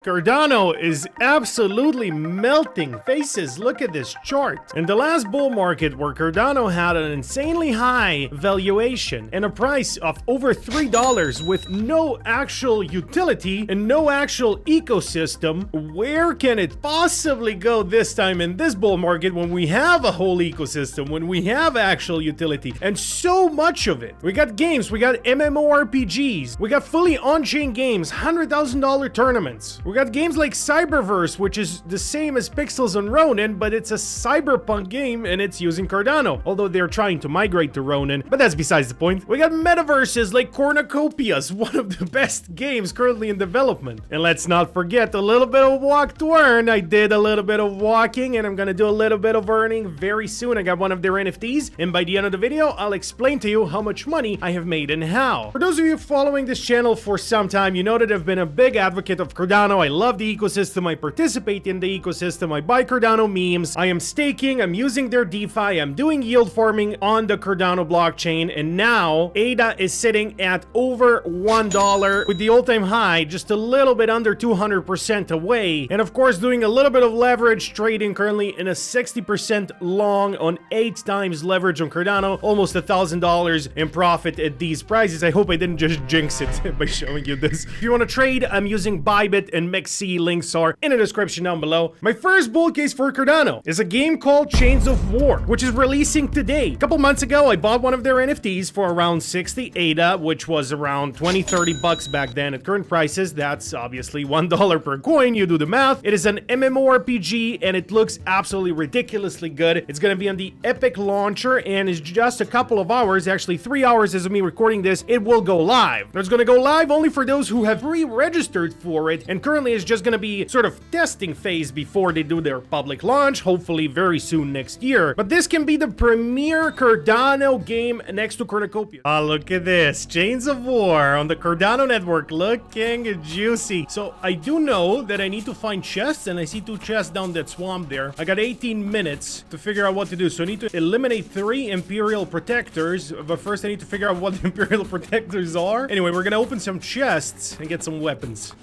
Cardano is absolutely melting. Faces, look at this chart. In the last bull market where Cardano had an insanely high valuation and a price of over $3 with no actual utility and no actual ecosystem, where can it possibly go this time in this bull market when we have a whole ecosystem, when we have actual utility and so much of it? We got games, we got MMORPGs, we got fully on-chain games, $100,000 tournaments. We got games like Cyberverse, which is the same as Pixels on Ronin, but it's a cyberpunk game and it's using Cardano, although they're trying to migrate to Ronin, but that's besides the point. We got metaverses like Cornucopias, one of the best games currently in development. And let's not forget a little bit of walk to earn. I did a little bit of walking and I'm gonna do a little bit of earning very soon. I got one of their NFTs, and by the end of the video, I'll explain to you how much money I have made and how. For those of you following this channel for some time, you know that I've been a big advocate of Cardano. I love the ecosystem, I participate in the ecosystem, I buy Cardano memes, I am staking, I'm using their DeFi, I'm doing yield farming on the Cardano blockchain, and now ADA is sitting at over $1 with the all-time high just a little bit under 200% away, and of course doing a little bit of leverage trading currently in a 60% long on 8 times leverage on Cardano, almost $1,000 in profit at these prices. I hope I didn't just jinx it by showing you this. If you want to trade, I'm using Bybit and MEXC. Links are in the description down below. My first bull case for Cardano is a game called Chains of War, which is releasing today. A couple months ago, I bought one of their NFTs for around 60 ADA, which was around 20-30 bucks back then. At current prices, that's obviously $1 per coin. You do the math. It is an MMORPG and it looks absolutely ridiculously good. It's going to be on the Epic launcher and is just a couple of hours, actually 3 hours as of me recording this, it will go live. It's going to go live only for those who have pre-registered for it, and currently it's just going to be sort of testing phase before they do their public launch, hopefully very soon next year. But this can be the premier Cardano game next to Cornucopia. Ah, look at this. Chains of War on the Cardano network, looking juicy. So I do know that I need to find chests, and I see 2 chests down that swamp there. I got 18 minutes to figure out what to do. So I need to eliminate 3 Imperial Protectors, but first I need to figure out what the Imperial Protectors are. Anyway, we're gonna open some chests and get some weapons.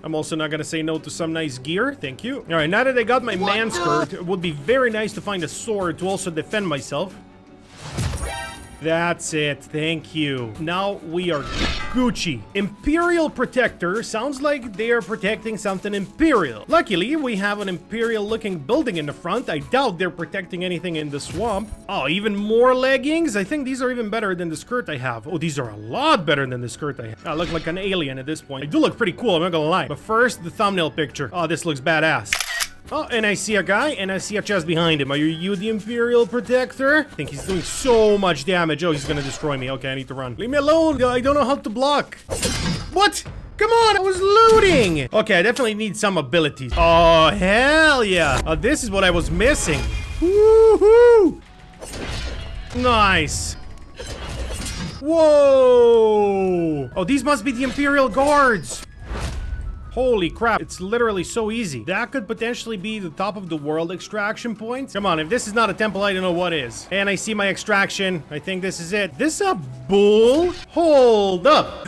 I'm also not gonna say no to some nice gear, thank you. All right, now that I got my man skirt, it would be very nice to find a sword to also defend myself. That's it, thank you. Now we are Gucci. Imperial Protector, sounds like they are protecting something Imperial. Luckily, we have an Imperial looking building in the front. I doubt they're protecting anything in the swamp. Oh, even more leggings? I think these are even better than the skirt I have. Oh, these are a lot better than the skirt I have. I look like an alien at this point. I do look pretty cool, I'm not gonna lie. But first, the thumbnail picture. Oh, this looks badass. Oh, and I see a guy, and I see a chest behind him. Are you the Imperial Protector? I think he's doing so much damage. Oh, he's gonna destroy me. Okay, I need to run. Leave me alone. I don't know how to block. What? Come on, I was looting. Okay, I definitely need some abilities. Oh, hell yeah. Oh, this is what I was missing. Woohoo! Nice. Whoa. Oh, these must be the Imperial Guards. Holy crap, it's literally so easy. That could potentially be the top of the world extraction point. Come on, if this is not a temple, I don't know what is. And I see my extraction. I think this is it. This a bull? Hold up.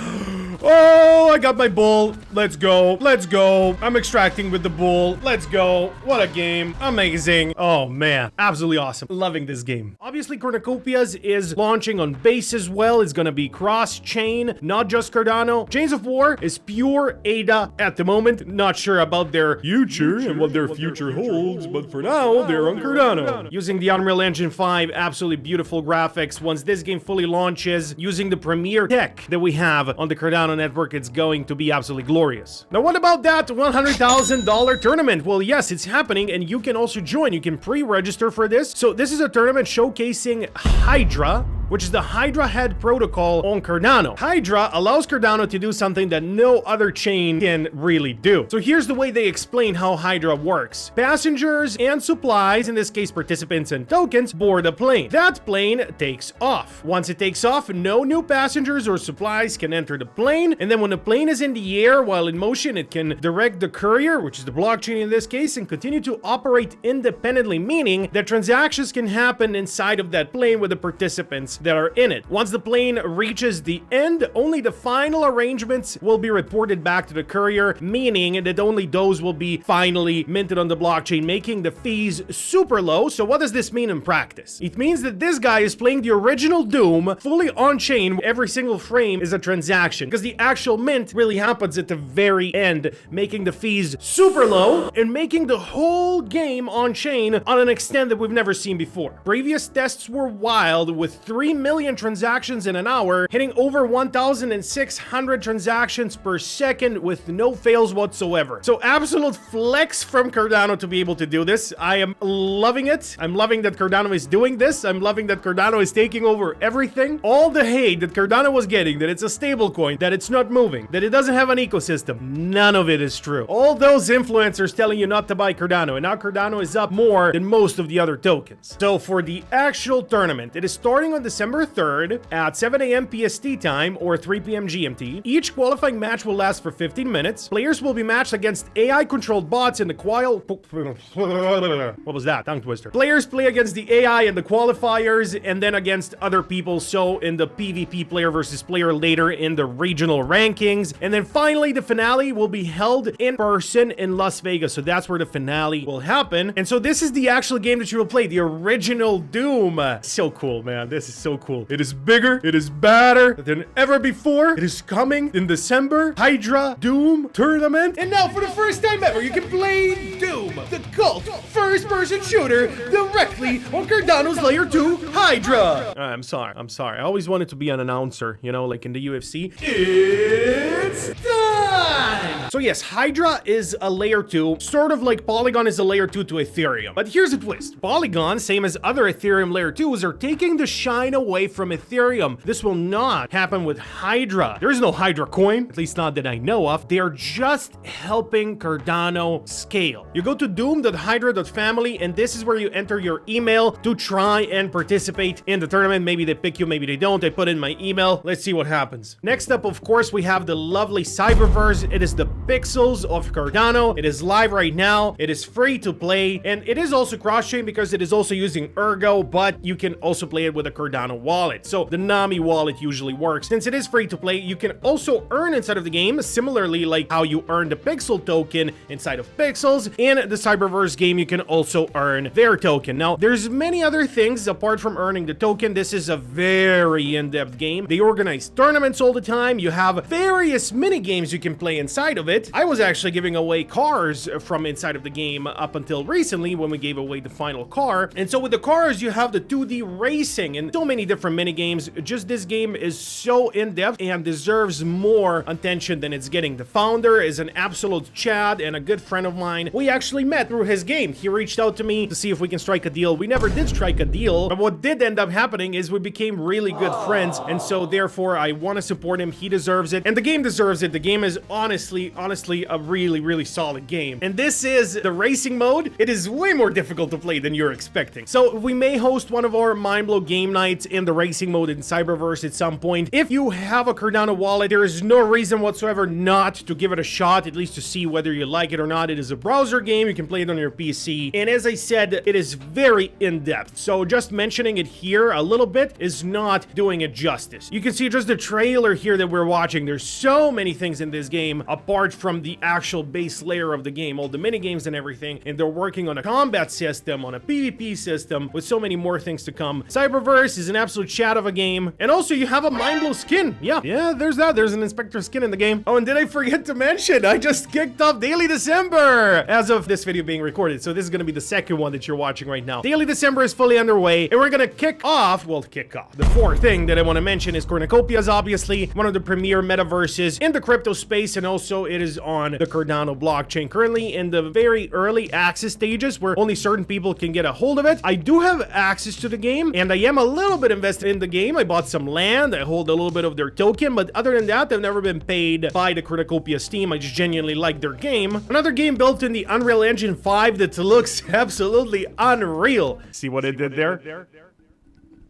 Oh, I got my bull. Let's go. Let's go. I'm extracting with the bull. Let's go. What a game. Amazing. Oh, man. Absolutely awesome. Loving this game. Obviously, Cornucopias is launching on base as well. It's going to be cross-chain, not just Cardano. Chains of War is pure ADA at the moment. Not sure about their future and what their future holds, but for now, they're on Cardano. Using the Unreal Engine 5, absolutely beautiful graphics. Once this game fully launches, using the premier tech that we have on the Cardano network, it's going to be absolutely glorious. Now, what about that $100,000 tournament? Well, yes, it's happening, and you can also join. You can pre-register for this. So this is a tournament showcasing Hydra, which is the Hydra head protocol on Cardano. Hydra allows Cardano to do something that no other chain can really do. So here's the way they explain how Hydra works. Passengers and supplies, in this case participants and tokens, board a plane. That plane takes off. Once it takes off, no new passengers or supplies can enter the plane, and then when the plane is in the air while in motion, it can direct the courier, which is the blockchain in this case, and continue to operate independently, meaning that transactions can happen inside of that plane with the participants that are in it. Once the plane reaches the end, only the final arrangements will be reported back to the courier, meaning that only those will be finally minted on the blockchain, making the fees super low. So what does this mean in practice? It means that this guy is playing the original Doom fully on-chain. Every single frame is a transaction because the actual mint really happens at the very end, making the fees super low and making the whole game on-chain on an extent that we've never seen before. Previous tests were wild, with 3 million transactions in an hour, hitting over 1,600 transactions per second with no fails whatsoever. So absolute flex from Cardano to be able to do this. I am loving it. I'm loving that Cardano is doing this. I'm loving that Cardano is taking over everything. All the hate that Cardano was getting, that it's a stable coin, that it's not moving, that it doesn't have an ecosystem, none of it is true. All those influencers telling you not to buy Cardano, and now Cardano is up more than most of the other tokens. So for the actual tournament, it is starting on December 3rd at 7 a.m. PST time or 3 p.m. GMT. Each qualifying match will last for 15 minutes. Players will be matched against AI-controlled bots in the what was that? Tongue twister. Players play against the AI in the qualifiers and then against other people, so in the PvP player versus player later in the regional rankings. And then finally, the finale will be held in person in Las Vegas. So that's where the finale will happen. And so this is the actual game that you will play, the original Doom. So cool, man. This is so cool. It is bigger. It is badder than ever before. It is coming in December. Hydra Doom tournament. And now for the first time ever, you can play Doom, the cult first-person shooter, directly on Cardano's Layer 2 Hydra. I'm sorry. I always wanted to be an announcer, you know, like in the UFC. It's time! So yes, Hydra is a Layer 2, sort of like Polygon is a Layer 2 to Ethereum. But here's a twist. Polygon, same as other Ethereum Layer 2s, are taking the shine away from Ethereum. This will not happen with Hydra. There is no Hydra coin, at least not that I know of. They are just helping Cardano scale. You go to doom.hydra.family, and this is where you enter your email to try and participate in the tournament. Maybe they pick you, maybe they don't. I put in my email. Let's see what happens. Next up, of course, we have the lovely Cyberverse. It is the pixels of Cardano. It is live right now. It is free to play, and it is also cross-chain because it is also using Ergo, but you can also play it with a Cardano wallet. So the Nami wallet usually works. Since it is free to play, you can also earn inside of the game, similarly like how you earn the Pixel token inside of Pixels. In the Cyberverse game, you can also earn their token. Now, there's many other things apart from earning the token. This is a very in-depth game. They organize tournaments all the time. You have various mini games you can play inside of it. I was actually giving away cars from inside of the game up until recently when we gave away the final car. And so with the cars, you have the 2D racing and so many different mini games. Just this game is so in-depth and deserves more attention than it's getting. The founder is an absolute Chad and a good friend of mine. We actually met through his game. He reached out to me to see if we can strike a deal. We never did strike a deal, but what did end up happening is we became really good friends, and so therefore I want to support him. He deserves it, and the game deserves it. The game is honestly a really solid game. And this is the racing mode. It is way more difficult to play than you're expecting. So we may host one of our Mindblow game nights in the racing mode in Cyberverse at some point. If you have a Cardano wallet, there is no reason whatsoever not to give it a shot, at least to see whether you like it or not. It is a browser game. You can play it on your PC. And as I said, it is very in-depth. So just mentioning it here a little bit is not doing it justice. You can see just the trailer here that we're watching. There's so many things in this game apart from the actual base layer of the game, all the mini games and everything. And they're working on a combat system, on a PvP system, with so many more things to come. Cyberverse is an absolute chat of a game. And also you have a Mindblow skin. Yeah, there's that. There's an Inspector skin in the game. Oh, and did I forget to mention, I just kicked off Daily December as of this video being recorded. So this is going to be the second one that you're watching right now. Daily December is fully underway, and we're going to kick off. The fourth thing that I want to mention is Cornucopia is obviously one of the premier metaverses in the crypto space, and also it is on the Cardano blockchain. Currently in the very early access stages where only certain people can get a hold of it. I do have access to the game, and I am a little bit invested in the game. I bought some land. I hold a little bit of their token, but other than that, I've never been paid by the Cornucopia Steam. I just genuinely like their game. Another game built in the Unreal Engine 5 that looks absolutely unreal. See what it did there?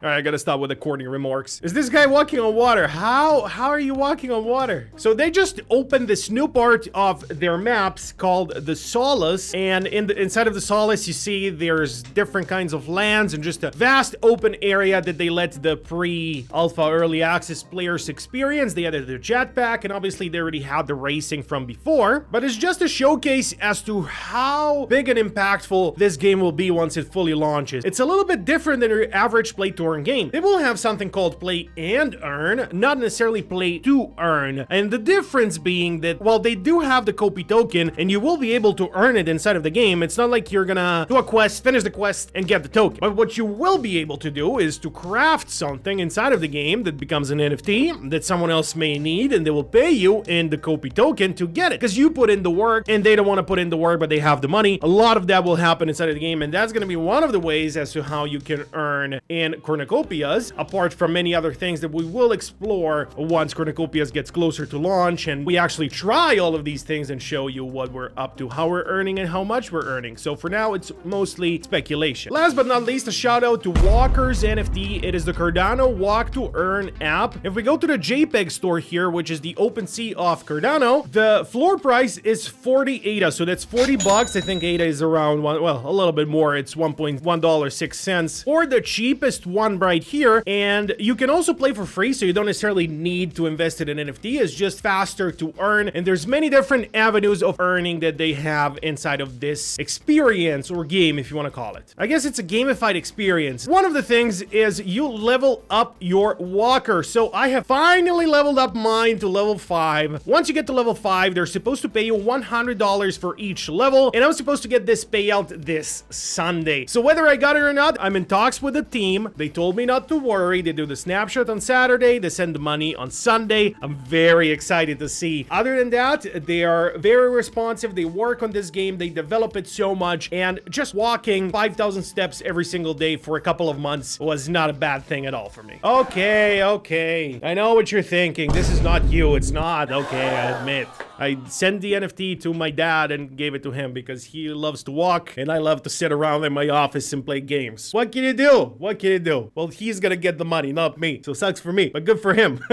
All right, I gotta stop with the corny remarks. Is this guy walking on water? How are you walking on water? So they just opened this new part of their maps called the Solace, and inside of the Solace, you see there's different kinds of lands and just a vast open area that they let the pre-alpha early access players experience. They added their jetpack, and obviously they already had the racing from before, but it's just a showcase as to how big and impactful this game will be once it fully launches. It's a little bit different than your average play to earn game. They will have something called play and earn, not necessarily play to earn. And the difference being that while they do have the Kopi token and you will be able to earn it inside of the game, it's not like you're gonna do a quest, finish the quest, and get the token. But what you will be able to do is to craft something inside of the game that becomes an NFT that someone else may need, and they will pay you in the Kopi token to get it. Because you put in the work and they don't want to put in the work, but they have the money. A lot of that will happen inside of the game, and that's going to be one of the ways as to how you can earn in cornucopias, apart from many other things that we will explore once cornucopias gets closer to launch and we actually try all of these things and show you what we're up to, how we're earning and how much we're earning. So for now, it's mostly speculation. Last but not least, a shout out to Walker's NFT. It is the Cardano Walk to Earn app. If we go to the JPEG store here, which is the OpenSea of Cardano, the floor price is 40 ADA, so that's 40 bucks. I think ADA is around well, a little bit more. It's $1.06 for the cheapest one right here, and you can also play for free, so you don't necessarily need to invest in an NFT. It's just faster to earn, and there's many different avenues of earning that they have inside of this experience or game, if you want to call it. I guess it's a gamified experience. One of the things is you level up your walker. So I have finally leveled up mine to level 5. Once you get to level 5, they're supposed to pay you $100 for each level, and I'm supposed to get this payout this Sunday. So whether I got it or not, I'm in talks with the team. They told me not to worry. They do the snapshot on Saturday. They send the money on Sunday. I'm very excited to see. Other than that, they are very responsive. They work on this game. They develop it so much, and just walking 5,000 steps every single day for a couple of months was not a bad thing at all for me. Okay. I know what you're thinking. This is not you. It's not. Okay, I admit. I sent the NFT to my dad and gave it to him because he loves to walk and I love to sit around in my office and play games. What can you do? What can you do? Well, he's gonna get the money, not me. So sucks for me, but good for him.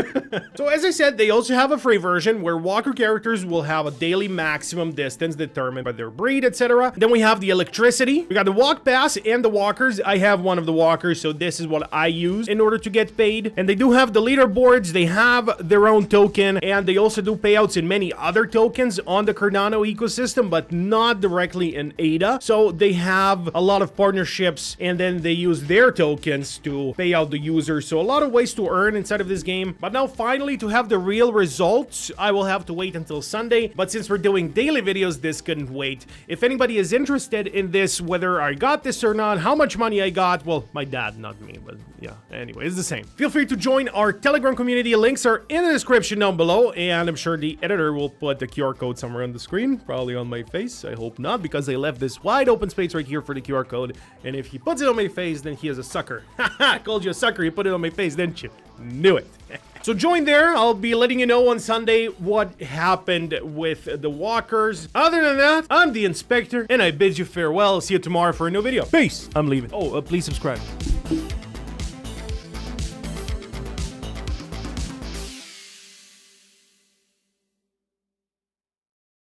So as I said, they also have a free version where walker characters will have a daily maximum distance determined by their breed, etc. Then we have the electricity. We got the walk pass and the walkers. I have one of the walkers, so this is what I use in order to get paid. And they do have the leaderboards. They have their own token, and they also do payouts in many other tokens on the Cardano ecosystem, but not directly in ADA. So they have a lot of partnerships, and then they use their tokens to pay out the users. So a lot of ways to earn inside of this game. But now finally, to have the real results, I will have to wait until Sunday. But since we're doing daily videos, this couldn't wait. If anybody is interested in this, whether I got this or not, how much money I got, well, my dad, not me, but yeah, anyway, it's the same. Feel free to join our Telegram community. Links are in the description down below, and I'm sure the editor will put the QR code somewhere on the screen, probably on my face. I hope not, because I left this wide open space right here for the QR code, and if he puts it on my face, then he is a sucker. Haha, I called you a sucker. You put it on my face, didn't you? Knew it. So join there. I'll be letting you know on Sunday what happened with the walkers. Other than that, I'm the Inspector, and I bid you farewell. See you tomorrow for a new video. Peace. I'm leaving. Oh, please subscribe.